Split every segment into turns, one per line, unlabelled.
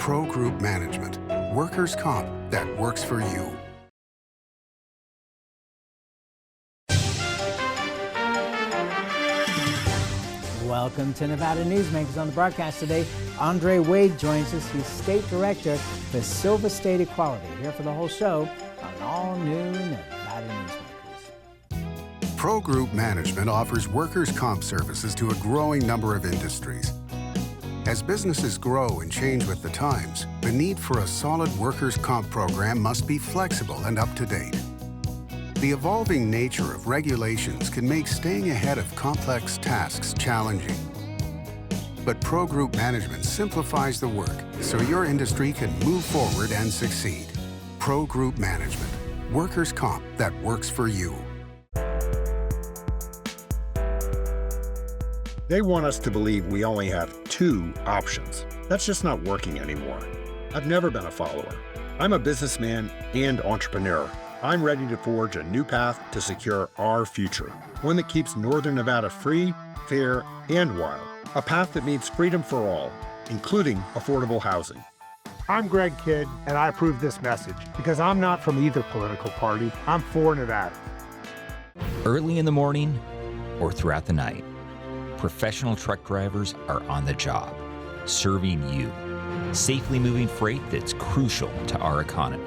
Pro Group Management, workers' comp that works for you.
Welcome to Nevada Newsmakers. On the broadcast today, Andre Wade joins us. He's State Director for Silver State Equality. Here for the whole show on an all-new Nevada Newsmakers.
Pro Group Management offers workers' comp services to a growing number of industries. As businesses grow and change with the times, the need for a solid workers' comp program must be flexible and up to date. The evolving nature of regulations can make staying ahead of complex tasks challenging. But Pro Group Management simplifies the work so your industry can move forward and succeed. Pro Group Management, workers' comp that works for you.
They want us to believe we only have two options. That's just not working anymore. I've never been a follower. I'm a businessman and entrepreneur. I'm ready to forge a new path to secure our future, one that keeps Northern Nevada free, fair, and wild. A path that means freedom for all, including affordable housing.
I'm Greg Kidd, and I approve this message because I'm not from either political party. I'm for Nevada.
Early in the morning or throughout the night, professional truck drivers are on the job, serving you, safely moving freight that's crucial to our economy.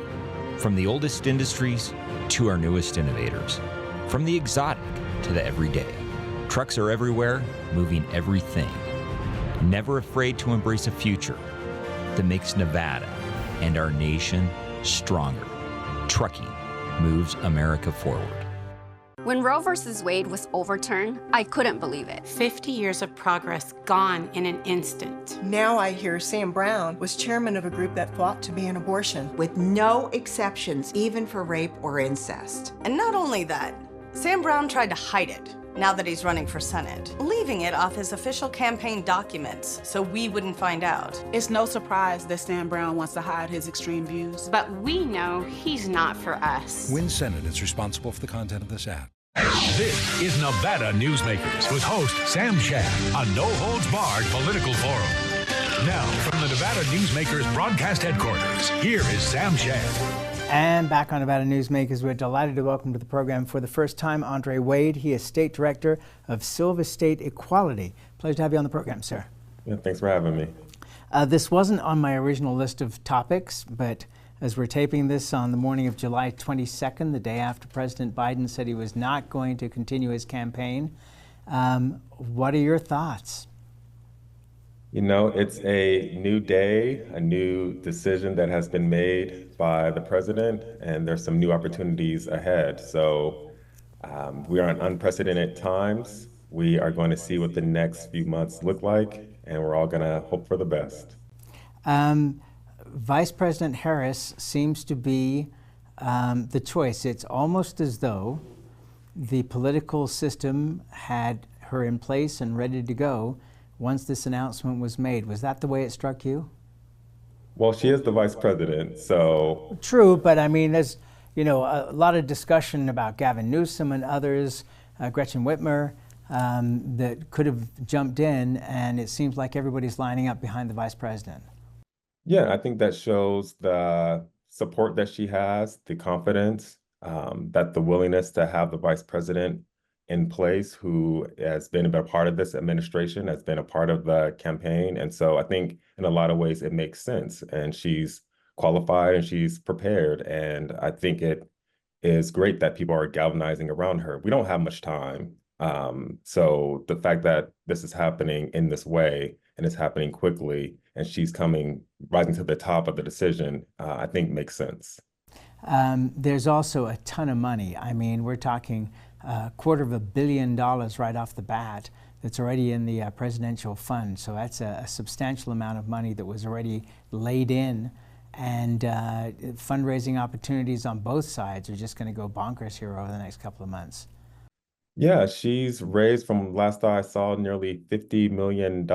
From the oldest industries to our newest innovators, from the exotic to the everyday, trucks are everywhere, moving everything. Never afraid to embrace a future that makes Nevada and our nation stronger. Trucking moves America forward.
When Roe v. Wade was overturned, I couldn't believe it.
50 years of progress gone in an instant.
Now I hear Sam Brown was chairman of a group that fought to ban abortion.
With no exceptions, even for rape or incest.
And not only that, Sam Brown tried to hide it now that he's running for Senate, leaving it off his official campaign documents so we wouldn't find out.
It's no surprise that Sam Brown wants to hide his extreme views.
But we know he's not for us.
Wynn Senate is responsible for the content of this ad.
This is Nevada Newsmakers with host Sam Shad, a no-holds-barred political forum. Now, from the Nevada Newsmakers broadcast headquarters, here is Sam Shad.
And back on Nevada Newsmakers, we're delighted to welcome to the program for the first time Andre Wade. He is State Director of Silver State Equality. Pleasure to have you on the program, sir.
Yeah, thanks for having me.
This wasn't on my original list of topics, but as we're taping this on the morning of July 22nd, the day after President Biden said he was not going to continue his campaign, what are your thoughts?
You know, it's a new day, a new decision that has been made by the president, and there's some new opportunities ahead. So we are in unprecedented times. We are going to see what the next few months look like, and we're all going to hope for the best.
Vice President Harris seems to be the choice. It's almost as though the political system had her in place and ready to go once this announcement was made. Was that the way it struck you?
Well, she is the vice president, so.
True, but I mean, there's a lot of discussion about Gavin Newsom and others, Gretchen Whitmer, that could have jumped in, and it seems like everybody's lining up behind the vice president.
Yeah, I think that shows the support that she has, the confidence, that the willingness to have the vice president in place who has been a part of this administration, has been a part of the campaign. And so I think in a lot of ways it makes sense. And she's qualified and she's prepared. And I think it is great that people are galvanizing around her. We don't have much time. So the fact that this is happening in this way and it's happening quickly and she's rising to the top of the decision, I think makes sense.
There's also a ton of money. I mean, we're talking $250 million right off the bat that's already in the presidential fund. So that's a substantial amount of money that was already laid in. And fundraising opportunities on both sides are just going to go bonkers here over the next couple of months.
Yeah, she's raised, from last I saw, nearly $50 million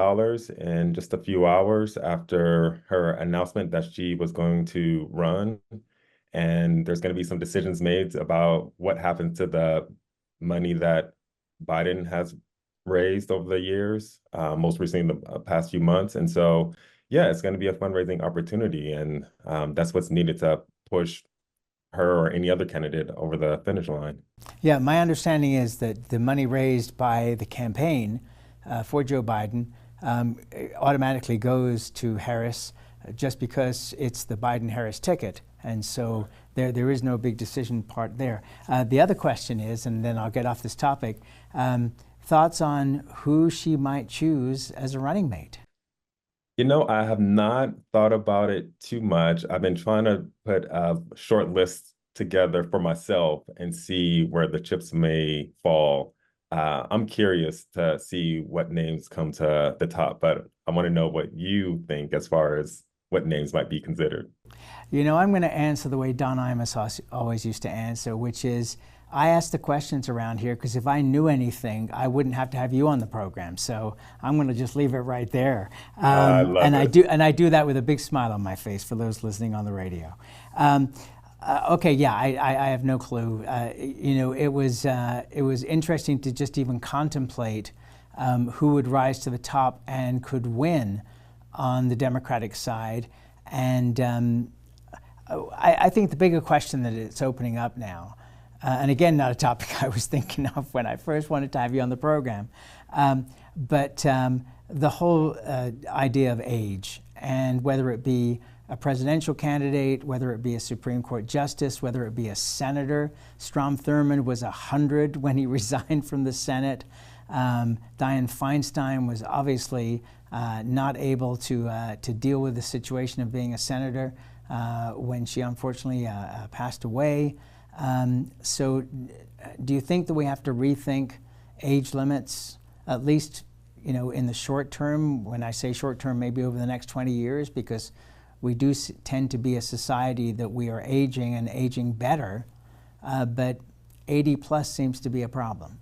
in just a few hours after her announcement that she was going to run. And there's going to be some decisions made about what happens to the money that Biden has raised over the years, most recently in the past few months. And so yeah, it's going to be a fundraising opportunity, and that's what's needed to push her or any other candidate over the finish line.
Yeah, my understanding is that the money raised by the campaign for Joe Biden automatically goes to Harris just because it's the Biden-Harris ticket. And so there is no big decision part there. The other question is, and then I'll get off this topic, thoughts on who she might choose as a running mate?
I have not thought about it too much. I've been trying to put a short list together for myself and see where the chips may fall. I'm curious to see what names come to the top, but I want to know what you think as far as what names might be considered.
I'm going to answer the way Don Imus always used to answer, which is, I ask the questions around here because if I knew anything, I wouldn't have to have you on the program. So I'm going to just leave it right there.
I love it.
I do that with a big smile on my face for those listening on the radio. Okay, yeah, I have no clue. It was interesting to just even contemplate who would rise to the top and could win on the Democratic side. And I think the bigger question that it's opening up now, and again, not a topic I was thinking of when I first wanted to have you on the program, but the whole idea of age, and whether it be a presidential candidate, whether it be a Supreme Court justice, whether it be a senator. Strom Thurmond was 100 when he resigned from the Senate. Dianne Feinstein was obviously not able to deal with the situation of being a senator when she unfortunately passed away. So do you think that we have to rethink age limits, at least in the short term? When I say short term, maybe over the next 20 years, because we do tend to be a society that we are aging and aging better, but 80 plus seems to be a problem.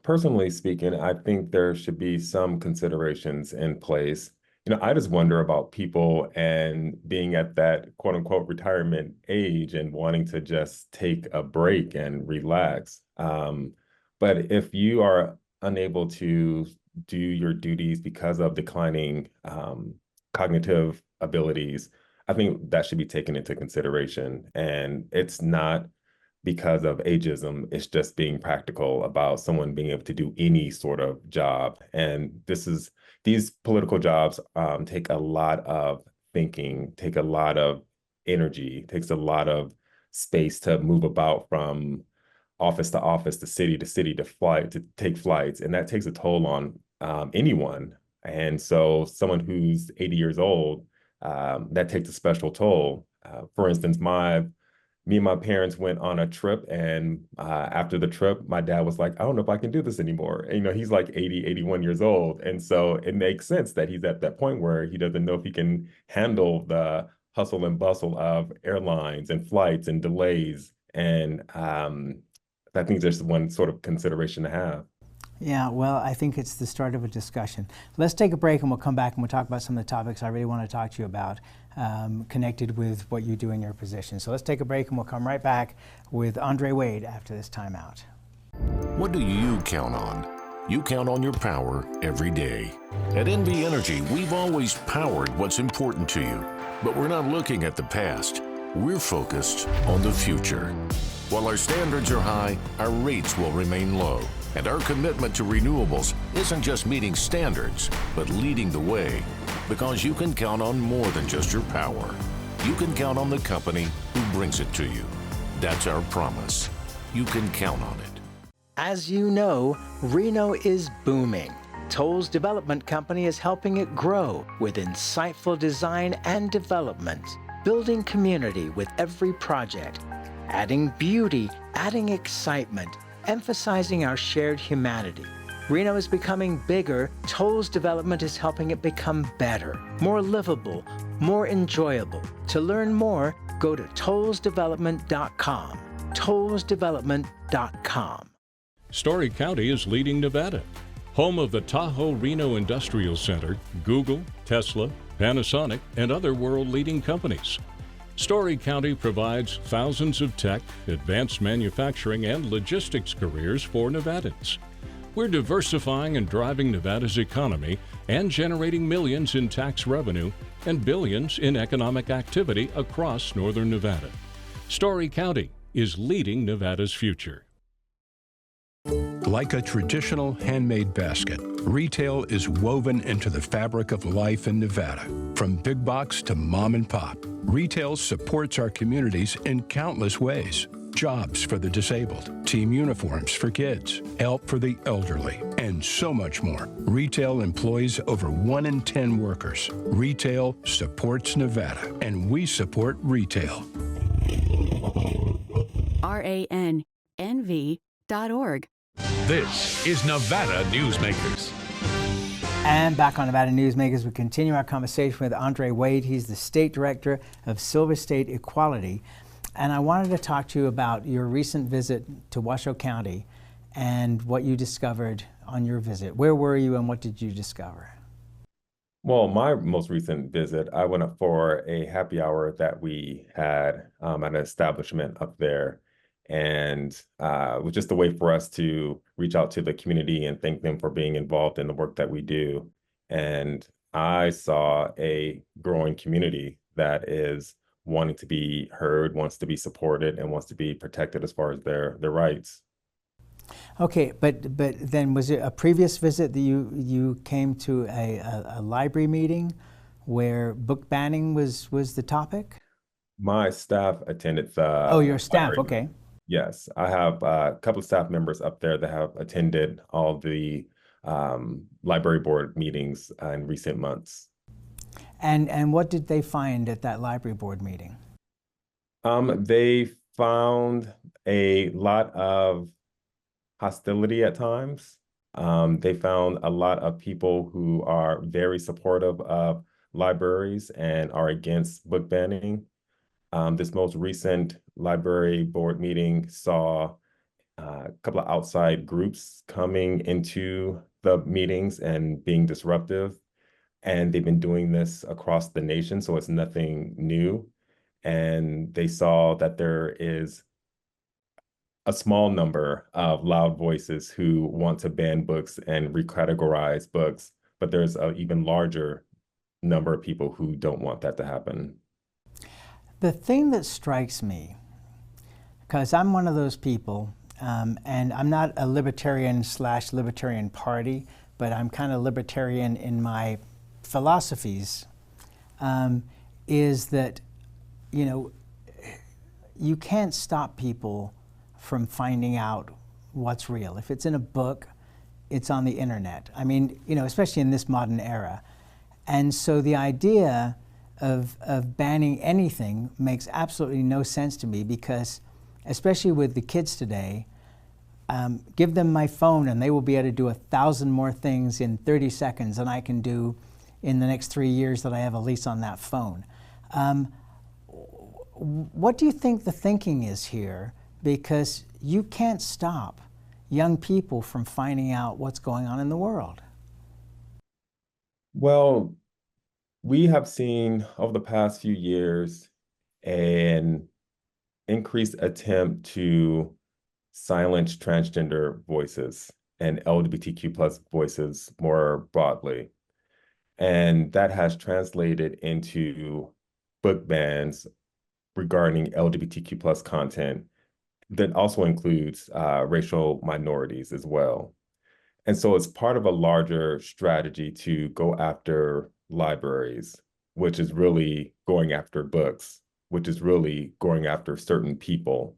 Personally speaking, I think there should be some considerations in place. I just wonder about people and being at that quote unquote retirement age and wanting to just take a break and relax. But if you are unable to do your duties because of declining cognitive abilities, I think that should be taken into consideration. And it's not because of ageism, it's just being practical about someone being able to do any sort of job. And these political jobs take a lot of thinking, take a lot of energy, takes a lot of space to move about from office to office, to city, to take flights. And that takes a toll on anyone. And so someone who's 80 years old, that takes a special toll. For instance, me and my parents went on a trip, and after the trip, my dad was like, I don't know if I can do this anymore. And, he's like 80, 81 years old. And so it makes sense that he's at that point where he doesn't know if he can handle the hustle and bustle of airlines and flights and delays. And I think there's one sort of consideration to have.
Yeah, well, I think it's the start of a discussion. Let's take a break and we'll come back and we'll talk about some of the topics I really want to talk to you about connected with what you do in your position. So let's take a break and we'll come right back with Andre Wade after this timeout.
What do you count on? You count on your power every day. At NV Energy, we've always powered what's important to you, but we're not looking at the past. We're focused on the future. While our standards are high, our rates will remain low. And our commitment to renewables isn't just meeting standards, but leading the way. Because you can count on more than just your power. You can count on the company who brings it to you. That's our promise. You can count on it.
As you know, Reno is booming. Toll's development company is helping it grow with insightful design and development, building community with every project, adding beauty, adding excitement, emphasizing our shared humanity. Reno is becoming bigger. Toll's development is helping it become better, more livable, more enjoyable. To learn more, go to tollsdevelopment.com. tollsdevelopment.com.
Story County is leading Nevada. Home of the Tahoe Reno Industrial Center, Google, Tesla, Panasonic, and other world-leading companies. Story County provides thousands of tech, advanced manufacturing, and logistics careers for Nevadans. We're diversifying and driving Nevada's economy and generating millions in tax revenue and billions in economic activity across northern Nevada. Story County is leading Nevada's future.
Like a traditional handmade basket, retail is woven into the fabric of life in Nevada. From big box to mom and pop, retail supports our communities in countless ways. Jobs for the disabled, team uniforms for kids, help for the elderly, and so much more. Retail employs over 1 in 10 workers. Retail supports Nevada, and we support retail.
RANNV.org.
This is Nevada Newsmakers.
And back on Nevada Newsmakers, we continue our conversation with Andre Wade. He's the State Director of Silver State Equality. And I wanted to talk to you about your recent visit to Washoe County and what you discovered on your visit. Where were you and what did you discover?
Well, my most recent visit, I went up for a happy hour that we had at an establishment up there. And it was just a way for us to reach out to the community and thank them for being involved in the work that we do. And I saw a growing community that is wanting to be heard, wants to be supported, and wants to be protected as far as their rights.
Okay, but then was it a previous visit that you came to a library meeting where book banning was the topic?
My staff attended the
Oh, your staff,
library.
okay.
Yes, I have a couple of staff members up there that have attended all the library board meetings in recent months.
And what did they find at that library board meeting?
They found a lot of hostility at times. They found a lot of people who are very supportive of libraries and are against book banning. This most recent library board meeting saw a couple of outside groups coming into the meetings and being disruptive. And they've been doing this across the nation, so it's nothing new. And they saw that there is a small number of loud voices who want to ban books and recategorize books, but there's an even larger number of people who don't want that to happen.
The thing that strikes me, because I'm one of those people, and I'm not a libertarian/libertarian party, but I'm kind of libertarian in my philosophies, is that, you know, you can't stop people from finding out what's real. If it's in a book, it's on the internet. I mean, you know, especially in this modern era. And so the idea of banning anything makes absolutely no sense to me, because especially with the kids today, give them my phone and they will be able to do 1,000 more things in 30 seconds than I can do in the next 3 years that I have a lease on that phone. What do you think the thinking is here? Because you can't stop young people from finding out what's going on in the world.
Well, we have seen over the past few years an increased attempt to silence transgender voices and LGBTQ plus voices more broadly. And that has translated into book bans regarding LGBTQ plus content that also includes racial minorities as well. And so it's part of a larger strategy to go after libraries, which is really going after books, which is really going after certain people.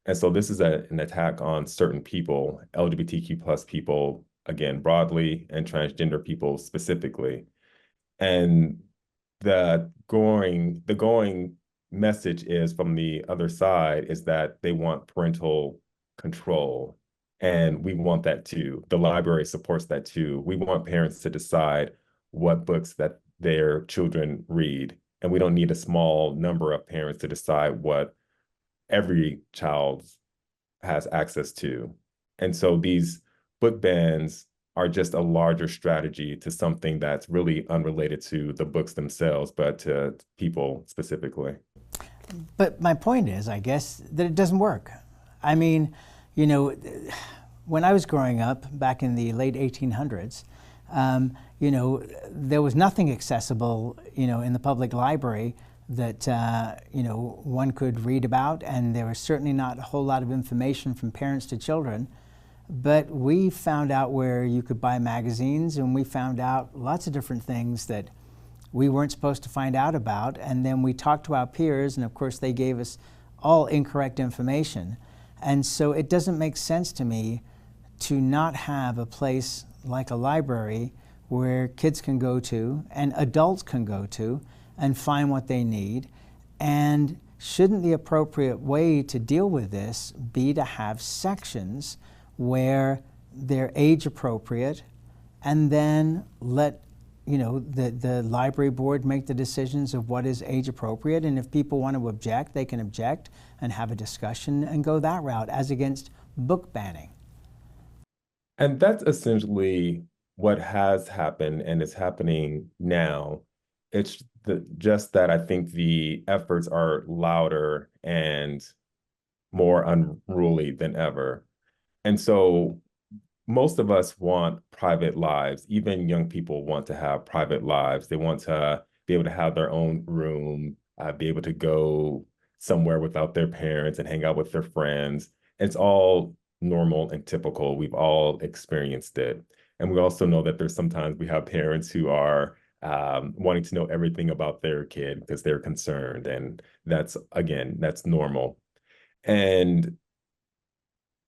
And so this is an attack on certain people, LGBTQ plus people, again, broadly, and transgender people specifically. And the going message is from the other side is that they want parental control. And we want that too. The library supports that too. We want parents to decide what books that their children read. And we don't need a small number of parents to decide what every child has access to. And so these book bans are just a larger strategy to something that's really unrelated to the books themselves, but to people specifically.
But my point is, I guess, that it doesn't work. I mean, you know, when I was growing up back in the late 1800s, You know, there was nothing accessible, you know, in the public library that, you know, one could read about, and there was certainly not a whole lot of information from parents to children. But we found out where you could buy magazines, and we found out lots of different things that we weren't supposed to find out about. And then we talked to our peers, and of course they gave us all incorrect information. And so it doesn't make sense to me to not have a place like a library where kids can go to and adults can go to and find what they need. And shouldn't the appropriate way to deal with this be to have sections where they're age appropriate, and then let, you know, the library board make the decisions of what is age appropriate, and if people want to object, they can object and have a discussion and go that route, as against book banning.
And that's essentially what has happened and is happening now. It's just that I think the efforts are louder and more unruly than ever. And so most of us want private lives. Even young people want to have private lives. They want to be able to have their own room, be able to go somewhere without their parents and hang out with their friends. It's all normal and typical. We've all experienced it. And we also know that there's sometimes we have parents who are wanting to know everything about their kid because they're concerned. And that's, again, that's normal. And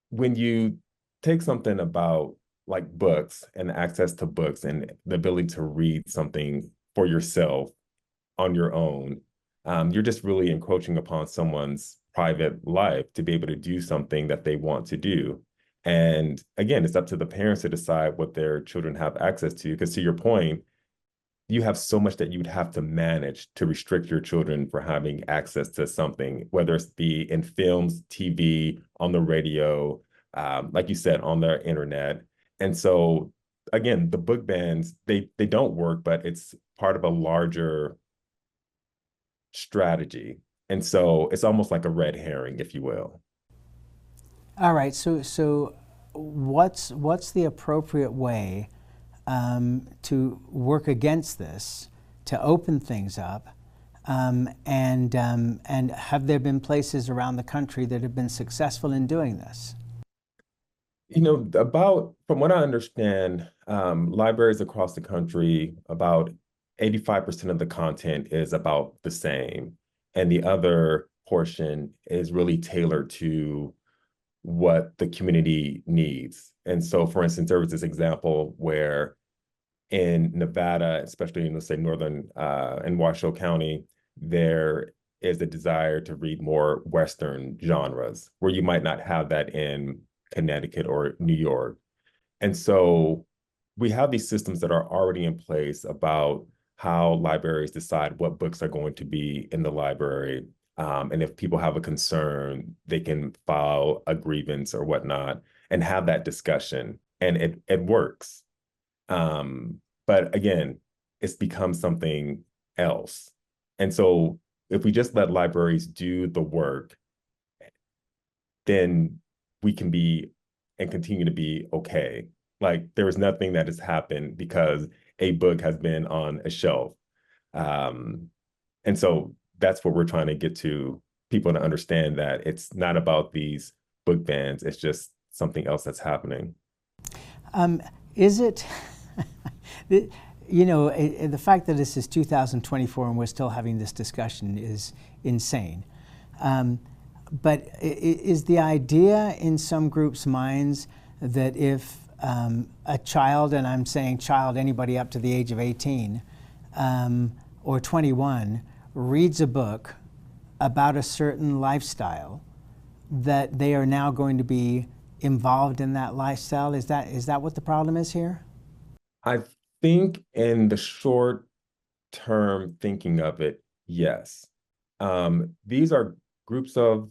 when you take something about like books and access to books and the ability to read something for yourself on your own, you're just really encroaching upon someone's private life to be able to do something that they want to do. And again, it's up to the parents to decide what their children have access to, because to your point, you have so much that you'd have to manage to restrict your children for having access to something, whether it's be in films, TV, on the radio, like you said, on the internet. And so, again, the book bans, they don't work, but it's part of a larger strategy. And so it's almost like a red herring, if you will.
All right, so what's the appropriate way to work against this, to open things up, and have there been places around the country that have been successful in doing this?
You know, from what I understand, libraries across the country, about 85% of the content is about the same. And the other portion is really tailored to what the community needs. And so, for instance, there was this example where in Nevada, especially in, let's say, northern in Washoe County, there is a desire to read more Western genres, where you might not have that in Connecticut or New York. And so we have these systems that are already in place about how libraries decide what books are going to be in the library. And if people have a concern, they can file a grievance or whatnot and have that discussion. And it works. But again, it's become something else. And so if we just let libraries do the work, then we can be and continue to be okay. Like there is nothing that has happened because a book has been on a shelf. And so that's what we're trying to get to people to understand, that it's not about these book bans, it's just something else that's happening.
Is it, you know, the fact that this is 2024 and we're still having this discussion is insane. But is the idea in some groups' minds that if a child, and I'm saying child, anybody up to the age of 18 or 21, reads a book about a certain lifestyle, that they are now going to be involved in that lifestyle? Is that what the problem is here?
I think in the short term thinking of it, yes. These are groups of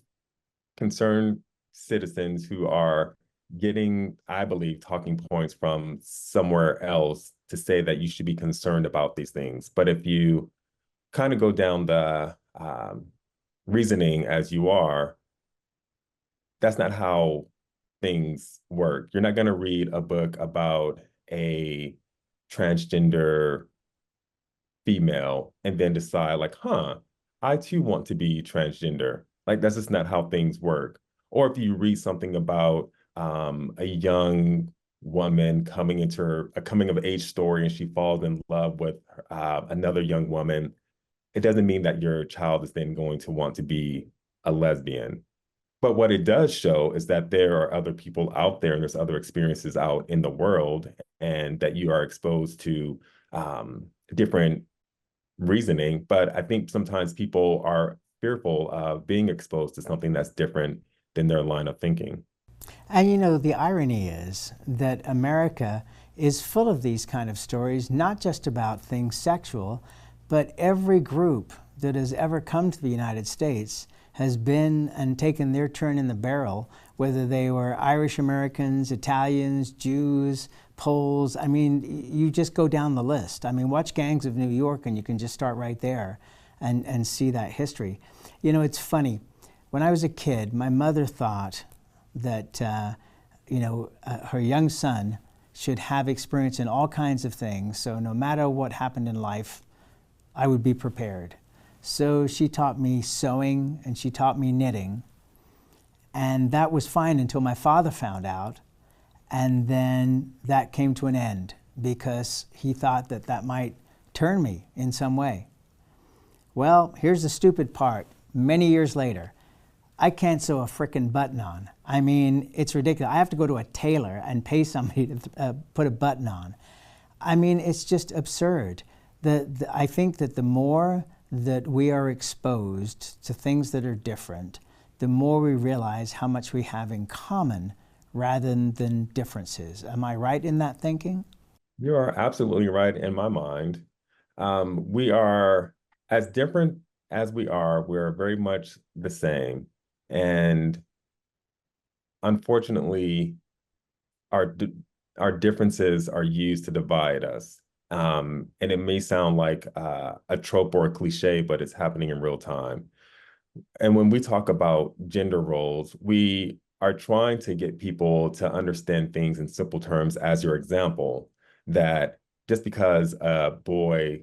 concerned citizens who are getting, I believe, talking points from somewhere else to say that you should be concerned about these things. But if you kind of go down the reasoning as you are, that's not how things work. You're not going to read a book about a transgender female and then decide like, I too want to be transgender. Like, that's just not how things work. Or if you read something about a young woman coming into a coming of age story and she falls in love with another young woman, it doesn't mean that your child is then going to want to be a lesbian. But what it does show is that there are other people out there and there's other experiences out in the world, and that you are exposed to different reasoning. But I think sometimes people are fearful of being exposed to something that's different than their line of thinking.
And you know, the irony is that America is full of these kind of stories, not just about things sexual, but every group that has ever come to the United States has been and taken their turn in the barrel, whether they were Irish Americans, Italians, Jews, Poles. I mean, you just go down the list. I mean, watch Gangs of New York and you can just start right there and see that history. You know, it's funny. When I was a kid, my mother thought that, her young son should have experience in all kinds of things, so no matter what happened in life, I would be prepared. So she taught me sewing and she taught me knitting. And that was fine until my father found out. And then that came to an end because he thought that that might turn me in some way. Well, here's the stupid part. Many years later, I can't sew a frickin' button on. I mean, it's ridiculous. I have to go to a tailor and pay somebody to put a button on. I mean, it's just absurd. I think that the more that we are exposed to things that are different, the more we realize how much we have in common rather than differences. Am I right in that thinking?
You are absolutely right in my mind. We are, as different as we are, we're very much the same. And unfortunately, our differences are used to divide us. And it may sound like a trope or a cliche, but it's happening in real time. And when we talk about gender roles, we are trying to get people to understand things in simple terms, as your example, that just because a boy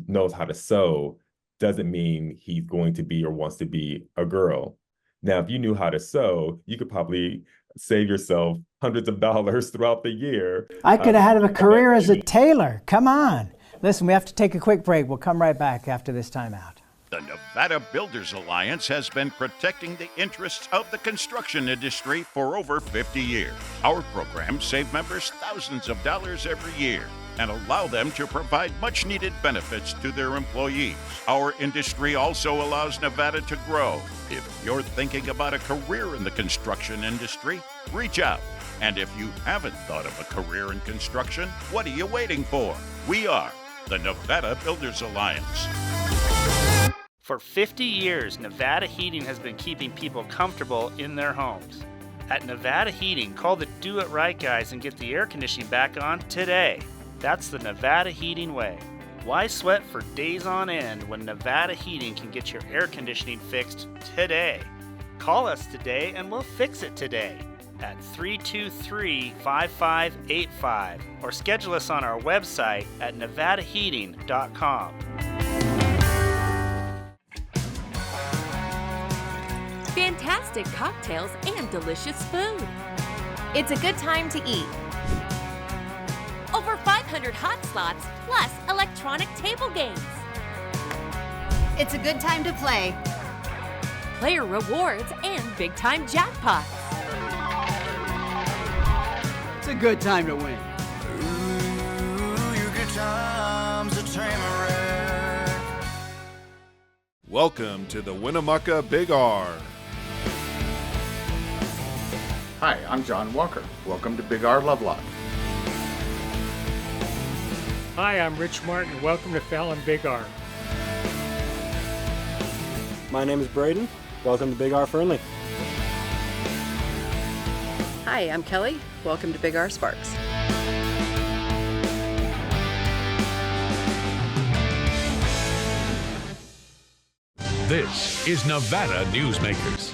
knows how to sew doesn't mean he's going to be or wants to be a girl. Now, if you knew how to sew, you could probably save yourself hundreds of dollars throughout the year.
I could have had a career as a tailor. Come on. Listen, we have to take a quick break. We'll come right back after this timeout.
The Nevada Builders Alliance has been protecting the interests of the construction industry for over 50 years. Our programs save members thousands of dollars every year and allow them to provide much-needed benefits to their employees. Our industry also allows Nevada to grow. If you're thinking about a career in the construction industry, reach out. And if you haven't thought of a career in construction, what are you waiting for? We are the Nevada Builders Alliance.
For 50 years, Nevada Heating has been keeping people comfortable in their homes. At Nevada Heating, call the Do It Right guys and get the air conditioning back on today. That's the Nevada Heating way. Why sweat for days on end when Nevada Heating can get your air conditioning fixed today? Call us today and we'll fix it today at 323-5585 or schedule us on our website at nevadaheating.com.
Fantastic cocktails and delicious food. It's a good time to eat. Over 500 hot slots plus electronic table games.
It's a good time to play.
Player rewards and big time jackpots.
It's a good time to win.
Ooh, your good times are tamarind.
Welcome to the Winnemucca Big R.
Hi, I'm John Walker. Welcome to Big R Lovelock.
Hi, I'm Rich Martin. Welcome to Fallon Big R.
My name is Braden. Welcome to Big R Fernley.
Hi, I'm Kelly. Welcome to Big R Sparks.
This is Nevada Newsmakers.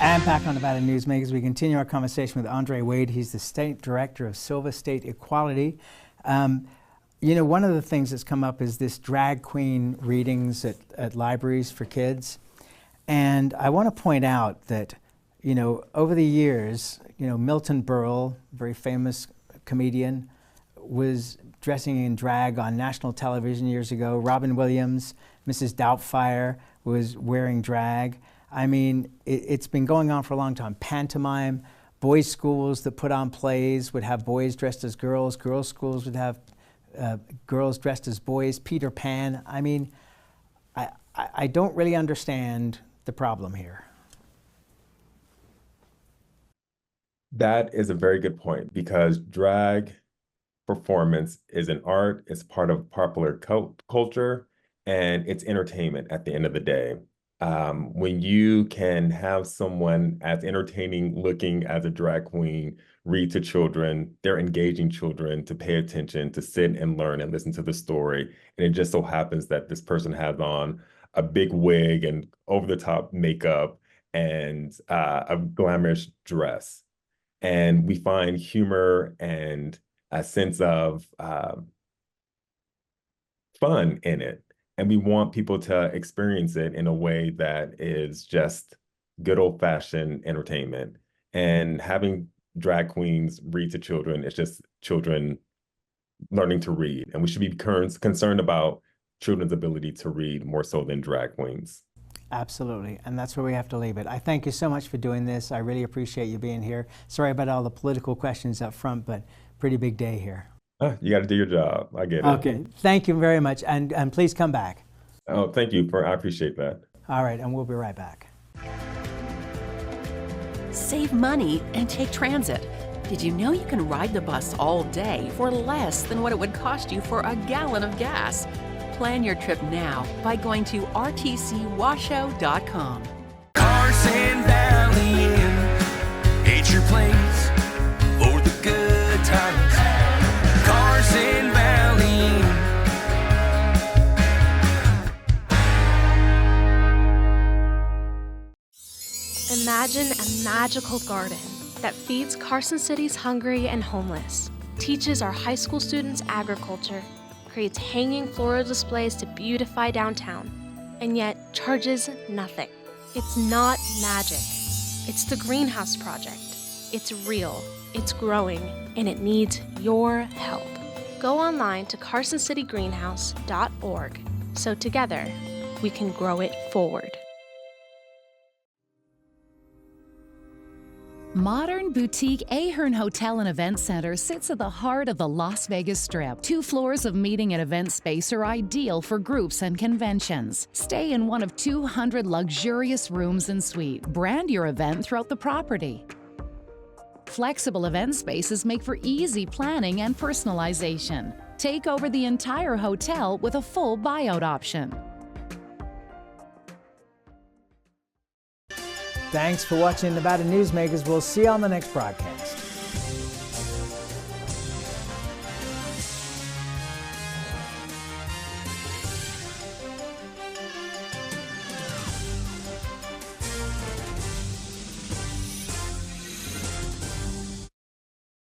And back on Nevada Newsmakers, we continue our conversation with Andre Wade. He's the State Director of Silver State Equality. You know, one of the things that's come up is this drag queen readings at libraries for kids. And I want to point out that, you know, over the years, you know, Milton Berle, very famous comedian, was dressing in drag on national television years ago. Robin Williams, Mrs. Doubtfire was wearing drag. I mean, it's been going on for a long time. Pantomime, boys' schools that put on plays would have boys dressed as girls. Girls' schools would have girls dressed as boys. Peter Pan. I mean, I don't really understand the problem here.
That is a very good point, because drag performance is an art, it's part of popular culture, and it's entertainment at the end of the day. When you can have someone as entertaining looking as a drag queen read to children, they're engaging children to pay attention, to sit and learn and listen to the story. And it just so happens that this person has on a big wig and over-the-top makeup and a glamorous dress. And we find humor and a sense of fun in it. And we want people to experience it in a way that is just good old-fashioned entertainment. And having drag queens read to children, it's just children learning to read. And we should be concerned about children's ability to read more so than drag queens.
Absolutely, and that's where we have to leave it. I thank you so much for doing this. I really appreciate you being here. Sorry about all the political questions up front, but pretty big day here.
You got to do your job. I get it.
Okay, thank you very much, and please come back.
Oh, thank you. I appreciate that.
All right, and we'll be right back.
Save money and take transit. Did you know you can ride the bus all day for less than what it would cost you for a gallon of gas? Plan your trip now by going to rtcwashoe.com.
Carson Valley Inn, it's your place for the good times. Carson Valley Inn.
Imagine a magical garden that feeds Carson City's hungry and homeless, teaches our high school students agriculture, creates hanging floral displays to beautify downtown, and yet charges nothing. It's not magic. It's the Greenhouse Project. It's real, it's growing, and it needs your help. Go online to carsоncitygreenhouse.org so together we can grow it forward.
Modern boutique Ahern Hotel and Event Center sits at the heart of the Las Vegas Strip. 2 floors of meeting and event space are ideal for groups and conventions. Stay in one of 200 luxurious rooms and suites. Brand your event throughout the property. Flexible event spaces make for easy planning and personalization. Take over the entire hotel with a full buyout option.
Thanks for watching Nevada Newsmakers. We'll see you on the next broadcast.